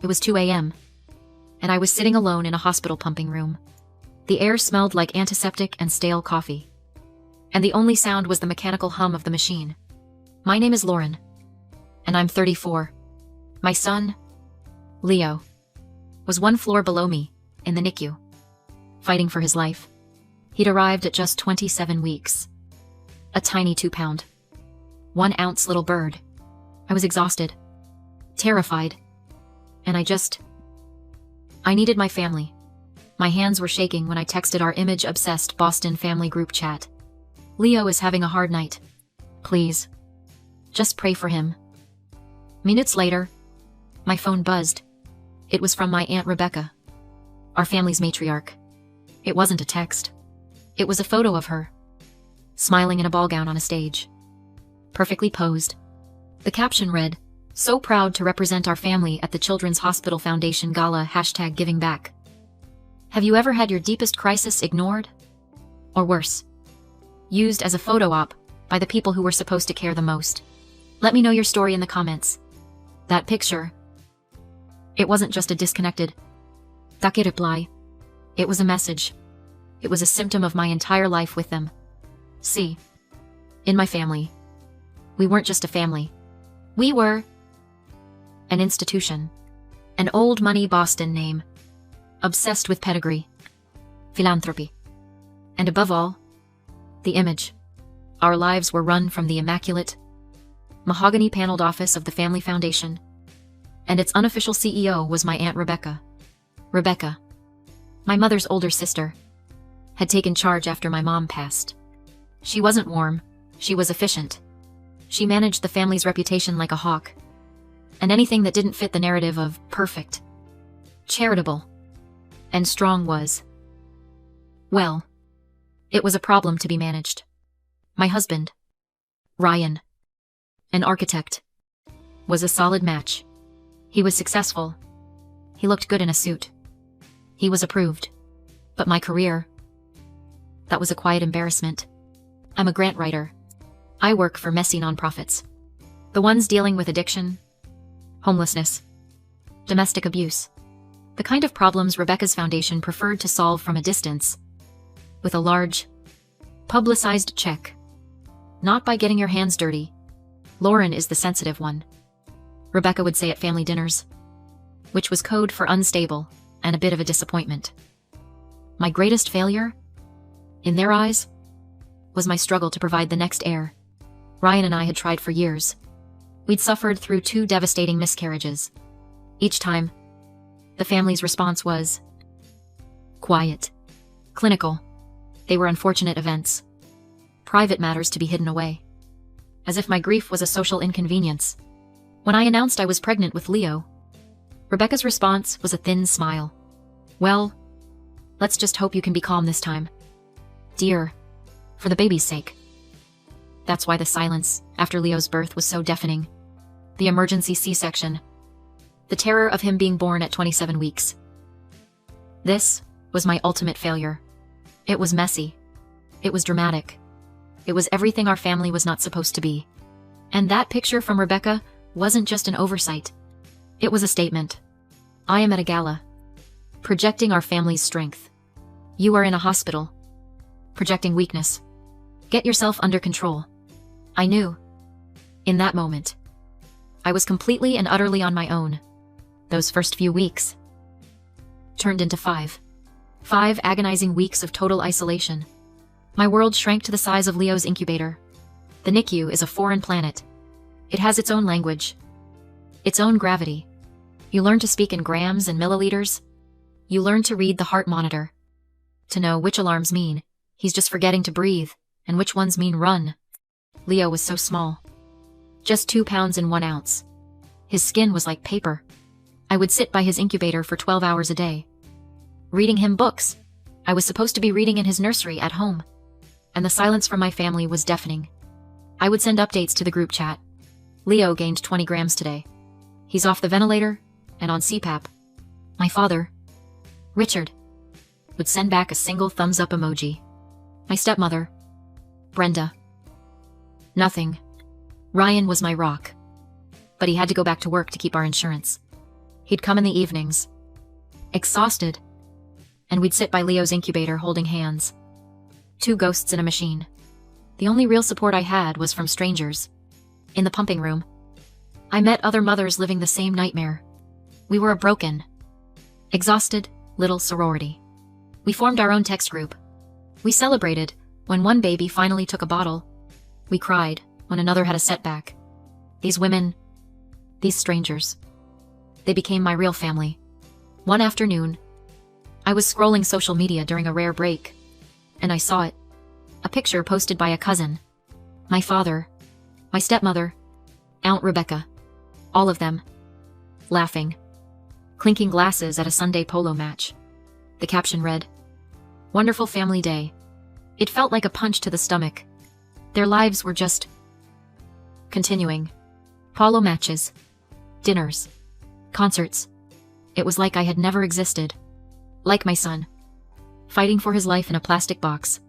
It was 2 a.m., and I was sitting alone in a hospital pumping room. The air smelled like antiseptic and stale coffee. And the only sound was the mechanical hum of the machine. My name is Lauren, and I'm 34. My son, Leo, was one floor below me, in the NICU, fighting for his life. He'd arrived at just 27 weeks. A tiny 2-pound, 1-ounce little bird. I was exhausted, terrified, and I needed my family. My hands were shaking when I texted our image-obsessed Boston family group chat. Leo is having a hard night. Please, just pray for him. Minutes later, my phone buzzed. It was from my Aunt Rebecca, our family's matriarch. It wasn't a text. It was a photo of her, smiling in a ball gown on a stage, perfectly posed. The caption read, "So proud to represent our family at the Children's Hospital Foundation Gala #GivingBack. Have you ever had your deepest crisis ignored? Or worse, used as a photo op by the people who were supposed to care the most? Let me know your story in the comments." That picture, it wasn't just a disconnected "Take reply." It was a message. It was a symptom of my entire life with them. See, in my family, we weren't just a family. We were an institution. An old money Boston name, obsessed with pedigree, philanthropy, and above all, the image. Our lives were run from the immaculate, mahogany-paneled office of the Family Foundation, and its unofficial CEO was my Aunt Rebecca. Rebecca, my mother's older sister, had taken charge after my mom passed. She wasn't warm, she was efficient. She managed the family's reputation like a hawk, and anything that didn't fit the narrative of perfect, charitable, and strong was, well, it was a problem to be managed. My husband, Ryan, an architect, was a solid match. He was successful. He looked good in a suit. He was approved. But my career, that was a quiet embarrassment. I'm a grant writer. I work for messy nonprofits. The ones dealing with addiction, homelessness, domestic abuse. The kind of problems Rebecca's foundation preferred to solve from a distance, with a large, publicized check. Not by getting your hands dirty. Lauren is the sensitive one, Rebecca would say at family dinners, which was code for unstable and a bit of a disappointment. My greatest failure, in their eyes, was my struggle to provide the next heir. Ryan and I had tried for years. We'd suffered through 2 devastating miscarriages. Each time, the family's response was quiet, clinical. They were unfortunate events, private matters to be hidden away. As if my grief was a social inconvenience. When I announced I was pregnant with Leo, Rebecca's response was a thin smile. "Well, let's just hope you can be calm this time, dear, for the baby's sake." That's why the silence after Leo's birth was so deafening. The emergency C-section. The terror of him being born at 27 weeks. This was my ultimate failure. It was messy. It was dramatic. It was everything our family was not supposed to be. And that picture from Rebecca wasn't just an oversight. It was a statement. I am at a gala, projecting our family's strength. You are in a hospital, projecting weakness. Get yourself under control. I knew, in that moment, I was completely and utterly on my own. Those first few weeks turned into 5 agonizing weeks of total isolation. My world shrank to the size of Leo's incubator. The NICU is a foreign planet. It has its own language, its own gravity. You learn to speak in grams and milliliters. You learn to read the heart monitor, to know which alarms mean he's just forgetting to breathe, and which ones mean run. Leo was so small, just 2 pounds and 1 ounce. His skin was like paper. I would sit by his incubator for 12 hours a day, reading him books I was supposed to be reading in his nursery at home. And the silence from my family was deafening. I would send updates to the group chat. Leo gained 20 grams today. He's off the ventilator and on CPAP. My father, Richard, would send back a single thumbs up emoji. My stepmother, Brenda, nothing. Ryan was my rock. But he had to go back to work to keep our insurance. He'd come in the evenings, exhausted, and we'd sit by Leo's incubator holding hands. Two ghosts in a machine. The only real support I had was from strangers. In the pumping room, I met other mothers living the same nightmare. We were a broken, exhausted little sorority. We formed our own text group. We celebrated when one baby finally took a bottle. We cried when another had a setback. These women, these strangers, they became my real family. One afternoon, I was scrolling social media during a rare break, and I saw it. A picture posted by a cousin. My father, my stepmother, Aunt Rebecca, all of them, laughing, clinking glasses at a Sunday polo match. The caption read, "Wonderful family day." It felt like a punch to the stomach. Their lives were just continuing. Polo matches, dinners, concerts. It was like I had never existed. Like my son, fighting for his life in a plastic box.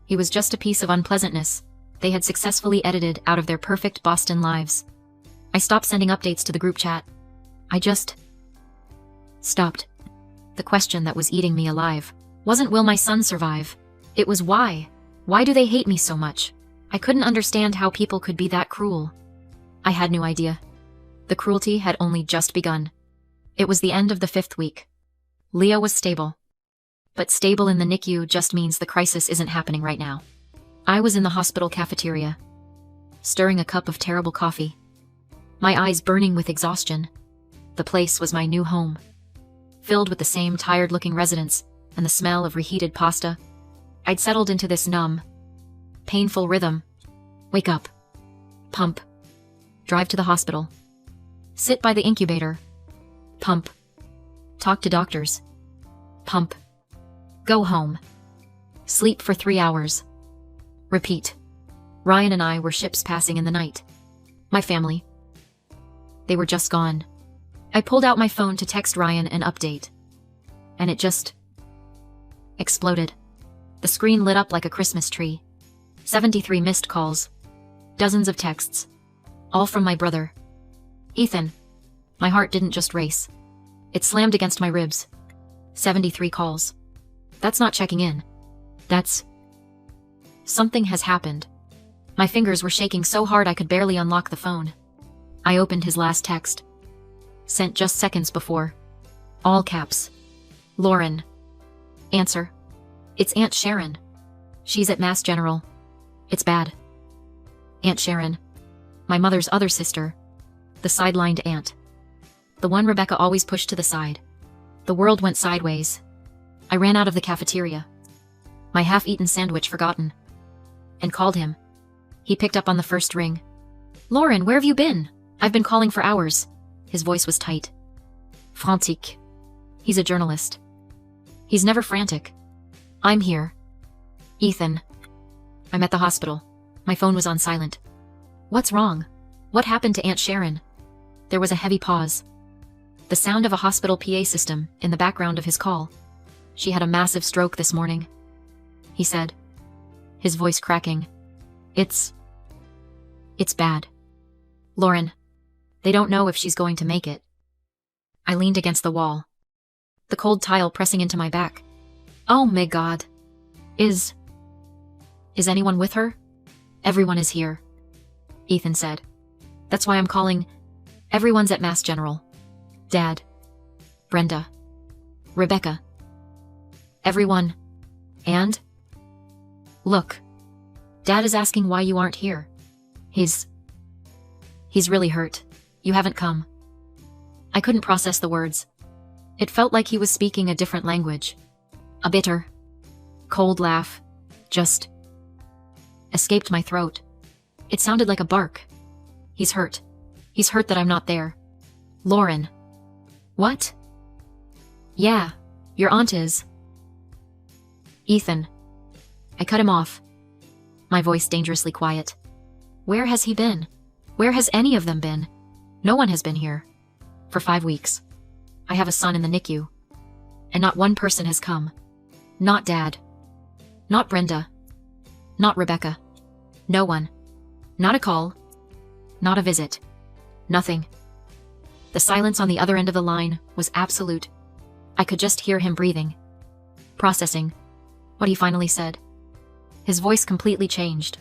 He was just a piece of unpleasantness they had successfully edited out of their perfect Boston lives. I stopped sending updates to the group chat. I just stopped. The question that was eating me alive wasn't, will my son survive? It was why. Why do they hate me so much? I couldn't understand how people could be that cruel. I had no idea. The cruelty had only just begun. It was the end of the 5th week. Leo was stable. But stable in the NICU just means the crisis isn't happening right now. I was in the hospital cafeteria, stirring a cup of terrible coffee, my eyes burning with exhaustion. The place was my new home, filled with the same tired-looking residents and the smell of reheated pasta. I'd settled into this numb, painful rhythm. Wake up. Pump. Drive to the hospital. Sit by the incubator. Pump. Talk to doctors. Pump. Go home. Sleep for 3 hours. Repeat. Ryan and I were ships passing in the night. My family. They were just gone. I pulled out my phone to text Ryan an update. And it just exploded. The screen lit up like a Christmas tree. 73 missed calls. Dozens of texts. All from my brother, Ethan. My heart didn't just race. It slammed against my ribs. 73 calls. That's not checking in. That's... Something has happened. My fingers were shaking so hard I could barely unlock the phone. I opened his last text. Sent just seconds before. All caps. Lauren. Answer. It's Aunt Sharon. She's at Mass General. It's bad. Aunt Sharon. My mother's other sister. The sidelined aunt. The one Rebecca always pushed to the side. The world went sideways. I ran out of the cafeteria. My half-eaten sandwich forgotten. And called him. He picked up on the first ring. Lauren, where have you been? I've been calling for hours. His voice was tight. Frantic. He's a journalist. He's never frantic. I'm here. Ethan. I'm at the hospital. My phone was on silent. What's wrong? What happened to Aunt Sharon? There was a heavy pause. The sound of a hospital PA system in the background of his call. She had a massive stroke this morning, he said, his voice cracking. It's bad. Lauren, they don't know if she's going to make it. I leaned against the wall, the cold tile pressing into my back. Oh my God. Is anyone with her? Everyone is here, Ethan said. That's why I'm calling. Everyone's at Mass General. Dad. Brenda. Rebecca. Everyone. And? Look. Dad is asking why you aren't here. He's really hurt. You haven't come. I couldn't process the words. It felt like he was speaking a different language. A bitter, cold laugh just escaped my throat. It sounded like a bark. He's hurt. He's hurt that I'm not there. Lauren. What? Yeah, your aunt is. Ethan. I cut him off. My voice dangerously quiet. Where has he been? Where has any of them been? No one has been here. For 5 weeks. I have a son in the NICU. And not one person has come. Not Dad. Not Brenda. Not Rebecca. No one. Not a call. Not a visit. Nothing. The silence on the other end of the line was absolute. I could just hear him breathing. Processing what he finally said. His voice completely changed.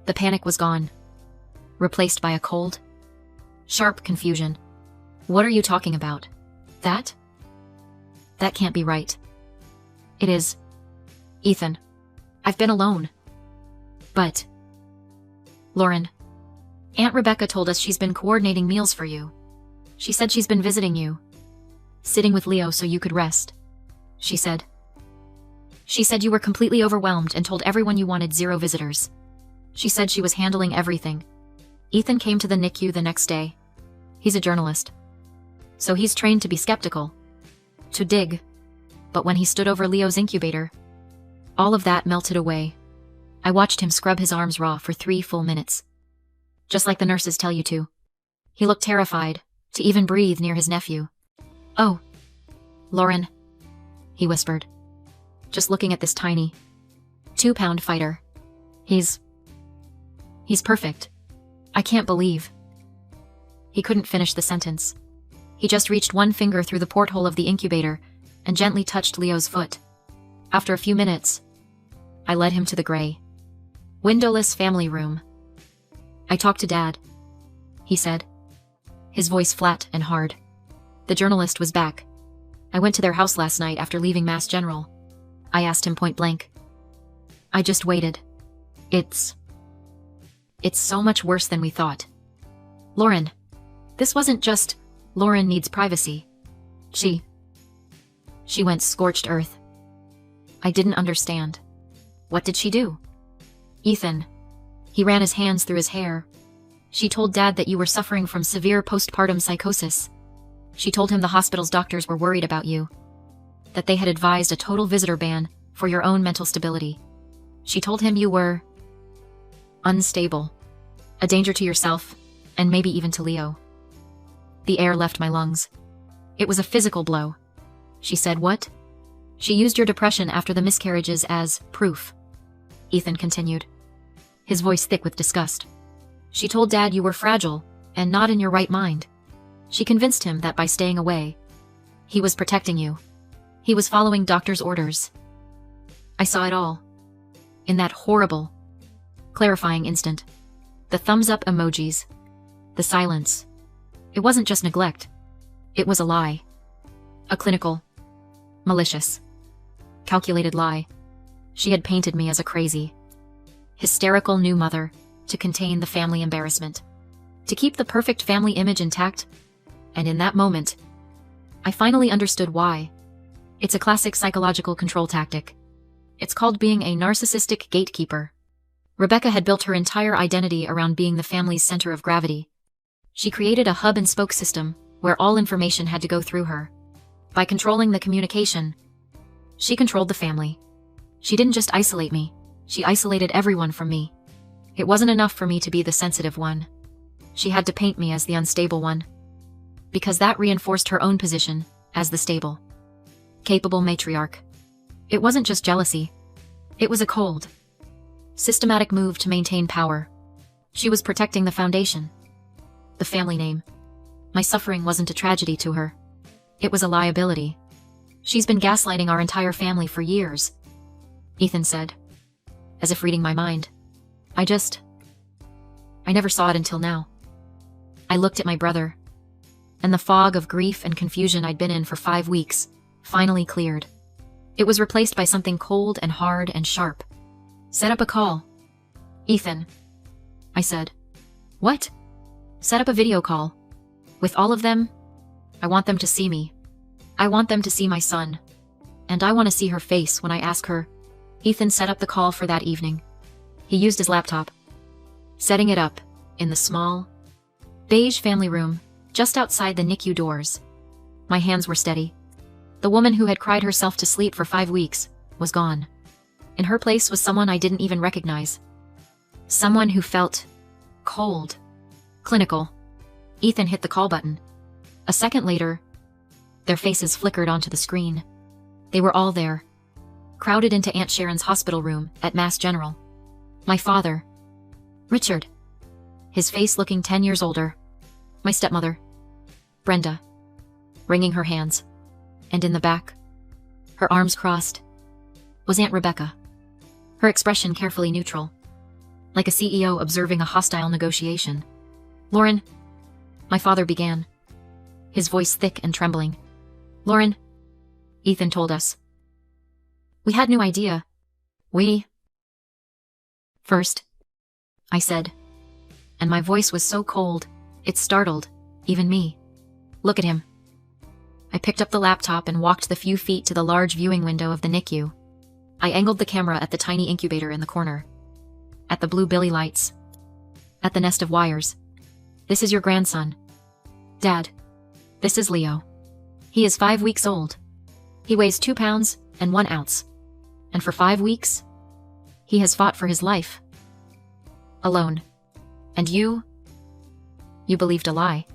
The panic was gone, replaced by a cold, sharp confusion. What are you talking about? That can't be right. It is. Ethan, I've been alone. But, Lauren, Aunt Rebecca told us she's been coordinating meals for you. She said she's been visiting you, sitting with Leo so you could rest. She said you were completely overwhelmed and told everyone you wanted 0 visitors. She said she was handling everything. Ethan came to the NICU the next day. He's a journalist, so he's trained to be skeptical, to dig. But when he stood over Leo's incubator, all of that melted away. I watched him scrub his arms raw for 3 full minutes. Just like the nurses tell you to. He looked terrified to even breathe near his nephew. "Oh, Lauren," he whispered, just looking at this tiny 2-pound fighter. He's perfect. I can't believe." He couldn't finish the sentence. He just reached one finger through the porthole of the incubator and gently touched Leo's foot. After a few minutes, I led him to the gray, windowless family room. "I talked to Dad," he said, his voice flat and hard. The journalist was back. "I went to their house last night after leaving Mass General." I asked him point blank. "I just waited. It's so much worse than we thought. Lauren, this wasn't just Lauren needs privacy. She went scorched earth." I didn't understand. What did she do? "Ethan." He ran his hands through his hair. "She told Dad that you were suffering from severe postpartum psychosis. She told him the hospital's doctors were worried about you, that they had advised a total visitor ban for your own mental stability. She told him you were unstable, a danger to yourself, and maybe even to Leo." The air left my lungs. It was a physical blow. "She said what?" "She used your depression after the miscarriages as proof," Ethan continued, his voice thick with disgust. "She told Dad you were fragile and not in your right mind. She convinced him that by staying away, he was protecting you. He was following doctor's orders." I saw it all. In that horrible, clarifying instant. The thumbs-up emojis. The silence. It wasn't just neglect. It was a lie. A clinical, malicious, calculated lie. She had painted me as a crazy, hysterical new mother to contain the family embarrassment, to keep the perfect family image intact. And in that moment, I finally understood why. It's a classic psychological control tactic. It's called being a narcissistic gatekeeper. Rebecca had built her entire identity around being the family's center of gravity. She created a hub-and-spoke system where all information had to go through her. By controlling the communication, she controlled the family. She didn't just isolate me, she isolated everyone from me. It wasn't enough for me to be the sensitive one. She had to paint me as the unstable one, because that reinforced her own position as the stable, capable matriarch. It wasn't just jealousy. It was a cold, systematic move to maintain power. She was protecting the foundation, the family name. My suffering wasn't a tragedy to her. It was a liability. "She's been gaslighting our entire family for years," Ethan said, as if reading my mind. I never saw it until now. I looked at my brother, and the fog of grief and confusion I'd been in for 5 weeks finally cleared. It was replaced by something cold and hard and sharp. "Set up a call." "Ethan," I said. "What?" "Set up a video call. With all of them. I want them to see me. I want them to see my son. And I want to see her face when I ask her." Ethan set up the call for that evening. He used his laptop, setting it up in the small, beige family room just outside the NICU doors. My hands were steady. The woman who had cried herself to sleep for 5 weeks was gone. In her place was someone I didn't even recognize. Someone who felt cold, clinical. Ethan hit the call button. A second later, their faces flickered onto the screen. They were all there, crowded into Aunt Sharon's hospital room at Mass General. My father, Richard, his face looking 10 years older. My stepmother, Brenda, wringing her hands. And in the back, her arms crossed, was Aunt Rebecca, her expression carefully neutral, like a CEO observing a hostile negotiation. "Lauren," my father began, his voice thick and trembling. "Lauren," Ethan told us. "We had no idea. First," I said, and my voice was so cold, it startled even me. "Look at him." I picked up the laptop and walked the few feet to the large viewing window of the NICU. I angled the camera at the tiny incubator in the corner, at the blue Billy lights, at the nest of wires. "This is your grandson. Dad, this is Leo. He is 5 weeks old. He weighs 2 pounds and 1 ounce. And for 5 weeks, he has fought for his life. Alone. And you believed a lie.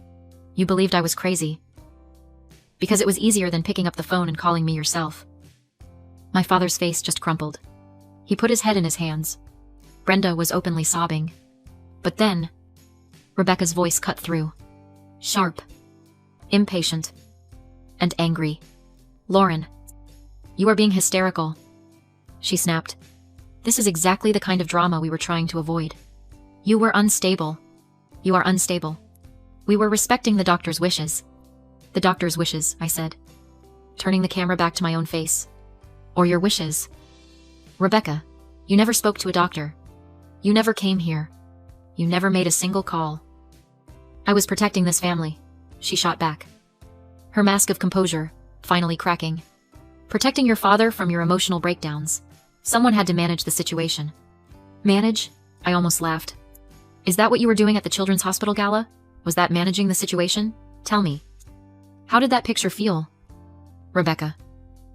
You believed I was crazy. Because it was easier than picking up the phone and calling me yourself." My father's face just crumpled. He put his head in his hands. Brenda was openly sobbing. But then, Rebecca's voice cut through. Sharp, impatient, and angry. "Lauren, you are being hysterical," she snapped. "This is exactly the kind of drama we were trying to avoid. You were unstable. You are unstable. We were respecting the doctor's wishes." "The doctor's wishes," I said, turning the camera back to my own face. "Or your wishes. Rebecca, you never spoke to a doctor. You never came here. You never made a single call." "I was protecting this family," she shot back, her mask of composure finally cracking. "Protecting your father from your emotional breakdowns. Someone had to manage the situation." "Manage?" I almost laughed. "Is that what you were doing at the Children's Hospital Gala? Was that managing the situation? Tell me. How did that picture feel, Rebecca,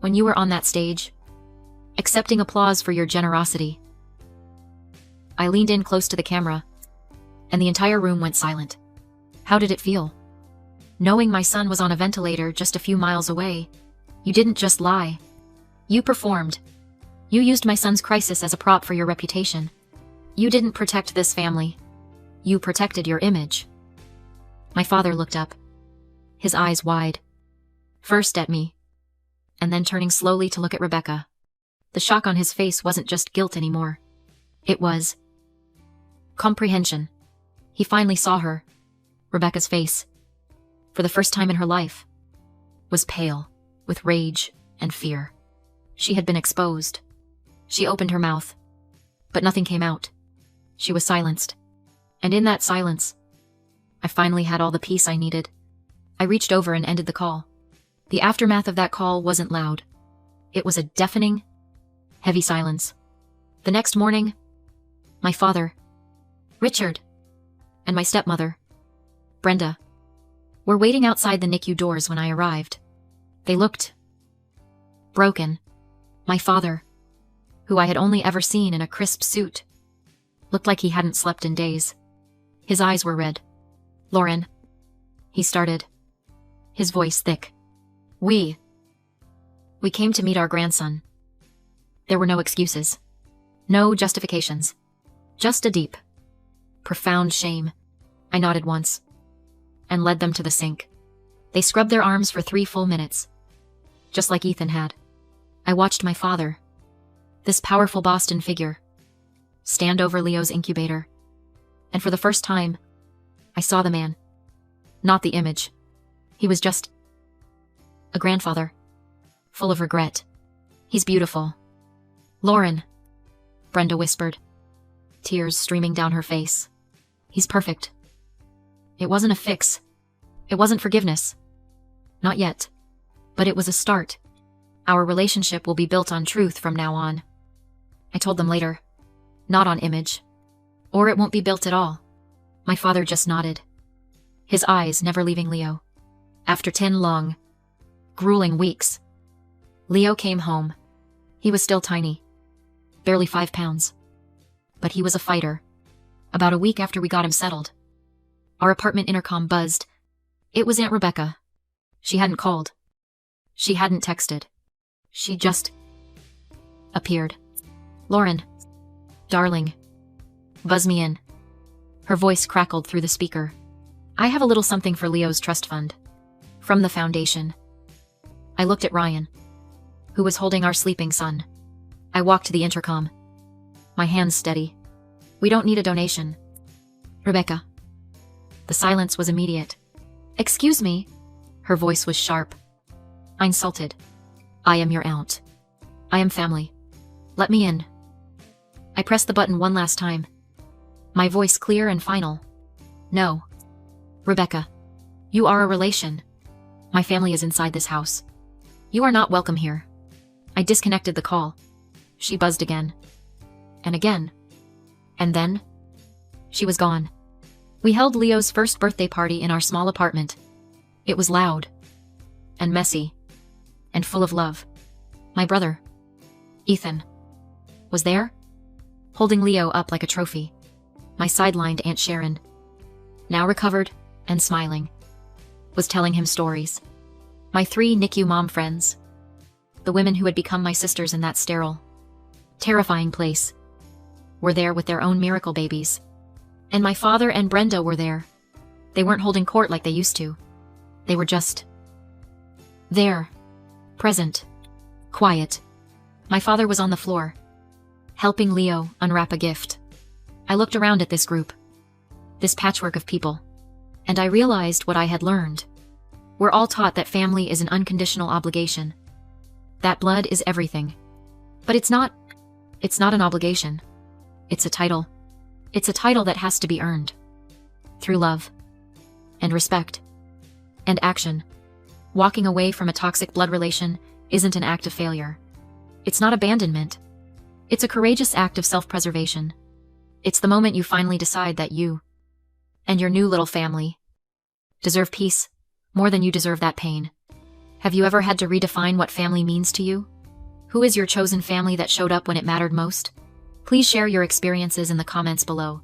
when you were on that stage, accepting applause for your generosity?" I leaned in close to the camera, and the entire room went silent. How did it feel? Knowing my son was on a ventilator just a few miles away. You didn't just lie. You performed. You used my son's crisis as a prop for your reputation. You didn't protect this family. You protected your image. My father looked up, his eyes wide, first at me, and then turning slowly to look at Rebecca. The shock on his face wasn't just guilt anymore. It was comprehension. He finally saw her. Rebecca's face, for the first time in her life, was pale with rage and fear. She had been exposed. She opened her mouth, but nothing came out. She was silenced. And in that silence, I finally had all the peace I needed. I reached over and ended the call. The aftermath of that call wasn't loud. It was a deafening, heavy silence. The next morning, my father, Richard, and my stepmother, Brenda, were waiting outside the NICU doors when I arrived. They looked broken. My father, who I had only ever seen in a crisp suit, looked like he hadn't slept in days. His eyes were red. "Lauren," he started, his voice thick. We came to meet our grandson." There were no excuses, no justifications, just a deep, profound shame. I nodded once, and led them to the sink. They scrubbed their arms for 3 full minutes, just like Ethan had. I watched my father, this powerful Boston figure, stand over Leo's incubator. And for the first time, I saw the man, not the image. He was just a grandfather, full of regret. "He's beautiful." "Lauren," Brenda whispered, tears streaming down her face. "He's perfect." It wasn't a fix. It wasn't forgiveness. Not yet. But it was a start. Our relationship will be built on truth from now on. I told them later. Not on image. Or it won't be built at all. My father just nodded, his eyes never leaving Leo. After 10 long, grueling weeks, Leo came home. He was still tiny, barely 5 pounds. But he was a fighter. About a week after we got him settled, our apartment intercom buzzed. It was Aunt Rebecca. She hadn't called. She hadn't texted. She just appeared. "Lauren, darling, buzz me in." Her voice crackled through the speaker. "I have a little something for Leo's trust fund. From the foundation. I looked at Ryan, who was holding our sleeping son. I walked to the intercom. My hands steady. We don't need a donation. Rebecca. The silence was immediate. Excuse me. Her voice was sharp. I insulted. I am your aunt. I am family. Let me in. I pressed the button one last time. My voice clear and final. No. Rebecca. You are a relation. My family is inside this house. You are not welcome here. I disconnected the call. She buzzed again. And again. And then? She was gone. We held Leo's first birthday party in our small apartment. It was loud. And messy. And full of love. My brother, Ethan, was there, holding Leo up like a trophy. My sidelined Aunt Sharon, now recovered and smiling, was telling him stories. My 3 NICU mom friends, the women who had become my sisters in that sterile, terrifying place, were there with their own miracle babies. And my father and Brenda were there. They weren't holding court like they used to. They were just there, present, quiet. My father was on the floor, helping Leo unwrap a gift. I looked around at this group, this patchwork of people, and I realized what I had learned. We're all taught that family is an unconditional obligation, that blood is everything. But it's not an obligation. It's a title. It's a title that has to be earned. Through love. And respect. And action. Walking away from a toxic blood relation isn't an act of failure. It's not abandonment. It's a courageous act of self-preservation. It's the moment you finally decide that you and your new little family deserve peace more than you deserve that pain. Have you ever had to redefine what family means to you? Who is your chosen family that showed up when it mattered most? Please share your experiences in the comments below.